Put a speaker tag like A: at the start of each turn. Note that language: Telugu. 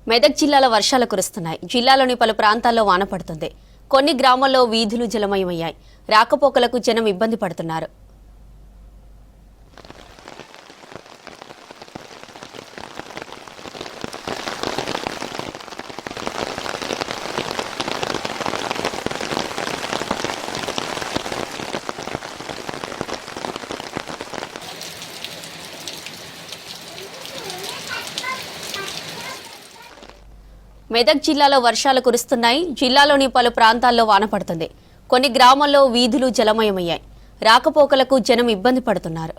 A: మెదక్ జిల్లాలో వర్షాలు కురుస్తున్నాయి. జిల్లాలోని పలు ప్రాంతాల్లో వాన పడుతుంది. కొన్ని గ్రామాల్లో వీధులు జలమయమయ్యాయి. రాకపోకలకు జనం ఇబ్బంది పడుతున్నారు. మెదక్ జిల్లాలో వర్షాలు కురుస్తున్నాయి. జిల్లాలోని పలు ప్రాంతాల్లో వాన పడుతుంది. కొన్ని గ్రామాల్లో వీధులు జలమయమయ్యాయి. రాకపోకలకు జనం ఇబ్బంది పడుతున్నారు.